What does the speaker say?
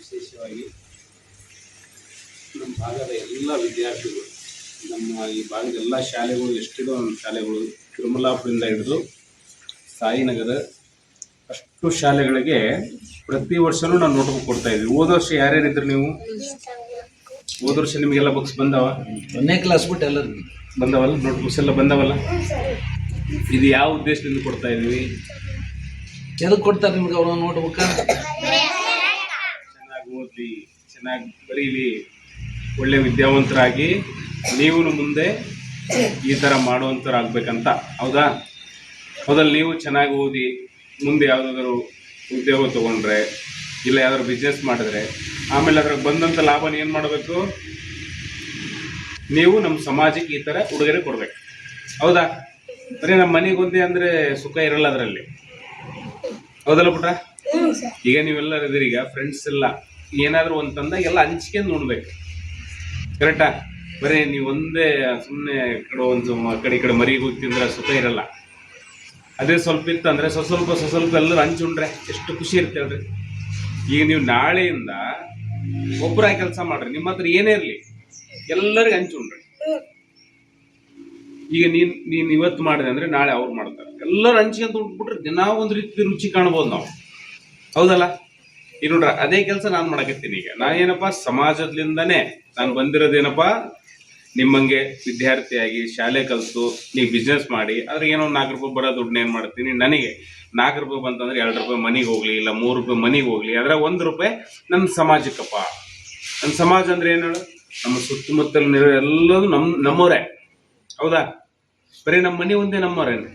ವಿಶೇಷವಾಗಿ ನಮ್ಮ ಭಾಗದ ಎಲ್ಲ ವಿದ್ಯಾರ್ಥಿಗಳು, ನಮ್ಮ ಈ ಭಾಗದ ಎಲ್ಲ ಶಾಲೆಗಳು, ಎಷ್ಟಿದೋ ನಮ್ಮ ಶಾಲೆಗಳು, ತಿರುಮಲಾಪುರದಿಂದ ಹಿಡಿದು ಸಾಯಿನಗರ ಅಷ್ಟು ಶಾಲೆಗಳಿಗೆ ಪ್ರತಿ ವರ್ಷವೂ ನಾವು ನೋಟ್ಬುಕ್ ಕೊಡ್ತಾ ಇದ್ವಿ. ಹೋದ ವರ್ಷ ಯಾರ್ಯಾರಿದ್ರು ನೀವು? ಹೋದ ವರ್ಷ ನಿಮಗೆಲ್ಲ ಬುಕ್ಸ್ ಬಂದವ? 1ನೇ ಕ್ಲಾಸ್ ಬಿಟ್ಟು ಎಲ್ಲರೂ ಬಂದವಲ್ಲ, ನೋಟ್ಬುಕ್ಸ್ ಎಲ್ಲ ಬಂದವಲ್ಲ? ಇದು ಯಾವ ಉದ್ದೇಶದಿಂದ ಕೊಡ್ತಾ ಇದ್ವಿ? ಎದಕ್ಕೆ ಕೊಡ್ತಾರೆ ನಿಮ್ಗೆ ಅವ್ರು ನೋಟ್ಬುಕ್? ಚೆನ್ನಾಗಿ ಓದಲಿ, ಚೆನ್ನಾಗಿ ಬರೀಲಿ, ಒಳ್ಳೆ ವಿದ್ಯಾವಂತರಾಗಿ ನೀವು ಮುಂದೆ ಈ ಥರ ಮಾಡುವಂಥರಾಗಬೇಕಂತ. ಹೌದಾ? ಮೊದಲು ನೀವು ಚೆನ್ನಾಗಿ ಓದಿ ಮುಂದೆ ಯಾವುದಾದ್ರು ಉದ್ಯೋಗ ತೊಗೊಂಡ್ರೆ, ಇಲ್ಲ ಯಾವ್ದಾದ್ರು ಬಿಸ್ನೆಸ್ ಮಾಡಿದ್ರೆ, ಆಮೇಲೆ ಅದ್ರಾಗ ಬಂದಂಥ ಲಾಭನ ಏನು ಮಾಡಬೇಕು? ನೀವು ನಮ್ಮ ಸಮಾಜಕ್ಕೆ ಈ ಥರ ಉಡುಗೊರೆ ಕೊಡಬೇಕು. ಹೌದಾ? ಬರೀ ನಮ್ಮ ಮನೆಗೆ ಒಂದೇ ಅಂದರೆ ಸುಖ ಇರಲ್ಲ ಅದರಲ್ಲಿ. ಹೌದಲ್ಲ ಪುಟ್ಟ? ಈಗ ನೀವೆಲ್ಲರೂ ಇದ್ದೀರಿ, ಈಗ ಫ್ರೆಂಡ್ಸ್ ಎಲ್ಲ ಏನಾದರೂ ಒಂದು ತಂದಾಗ ಎಲ್ಲ ಹಂಚ್ಕೊಂಡು ನೋಡ್ಬೇಕು. ಕರೆಕ್ಟಾ? ಬರೀ ನೀವು ಒಂದೇ ಸುಮ್ಮನೆ ಕಡೆ ಒಂದು ಕಡೆ ಮರಿಗೆ ಹೋಗಿ ತಿಂದ್ರೆ ಸುಖ ಇರಲ್ಲ. ಅದೇ ಸ್ವಲ್ಪ ಇತ್ತಂದರೆ ಸ್ವಲ್ಪ ಎಲ್ಲರೂ ಹಂಚುಂಡ್ರೆ ಎಷ್ಟು ಖುಷಿ ಇರುತ್ತೆ ಹೇಳ್ರಿ. ಈಗ ನೀವು ನಾಳೆಯಿಂದ ಒಬ್ಬರಾಗಿ ಕೆಲಸ ಮಾಡ್ರಿ, ನಿಮ್ಮ ಹತ್ರ ಏನೇ ಇರಲಿ ಎಲ್ಲರಿಗೂ ಹಂಚುಂಡ್ರಿ. ಈಗ ನೀನು ಇವತ್ತು ಮಾಡಿದೆ ಅಂದರೆ ನಾಳೆ ಅವ್ರು ಮಾಡ್ತಾರೆ, ಎಲ್ಲರೂ ಹಂಚ್ಕೊಂತ ಉಟ್ಬಿಟ್ರೆ ದಿನ ಒಂದು ರೀತಿ ರುಚಿ ಕಾಣ್ಬೋದು ನಾವು. ಹೌದಲ್ಲ? ಈಗ ನೋಡ್ರ, ಅದೇ ಕೆಲಸ ನಾನು ಮಾಡಕತ್ತೀನಿ. ಈಗ ನಾನೇನಪ್ಪ ಸಮಾಜದಿಂದನೇ ನಾನು ಬಂದಿರೋದೇನಪ್ಪ, ನಿಮ್ಮಂಗೆ ವಿದ್ಯಾರ್ಥಿಯಾಗಿ ಶಾಲೆ ಕಲಿತು ನೀವು ಬಿಸ್ನೆಸ್ ಮಾಡಿ ಅದ್ರ ಏನೋ 4 ರೂಪಾಯಿ ಬರೋ ದುಡ್ಡನ್ನ ಏನು ಮಾಡ್ತೀನಿ, ನನಗೆ 4 ರೂಪಾಯಿ ಬಂತಂದ್ರೆ 2 ರೂಪಾಯಿ ಮನೆಗೆ ಹೋಗ್ಲಿ, ಇಲ್ಲ 3 ರೂಪಾಯಿ ಮನೆಗೆ ಹೋಗ್ಲಿ, ಅದರ 1 ರೂಪಾಯಿ ನನ್ನ ಸಮಾಜಕ್ಕಪ್ಪ. ನನ್ನ ಸಮಾಜ ಅಂದ್ರೆ ಏನು ಹೇಳು? ನಮ್ಮ ಸುತ್ತಮುತ್ತಲಿನ ಎಲ್ಲರೂ ನಮ್ಮವರೇ. ಹೌದಾ? ಬರೀ ನಮ್ಮ ಮನೆ ಒಂದೇ ನಮ್ಮವರೇನು?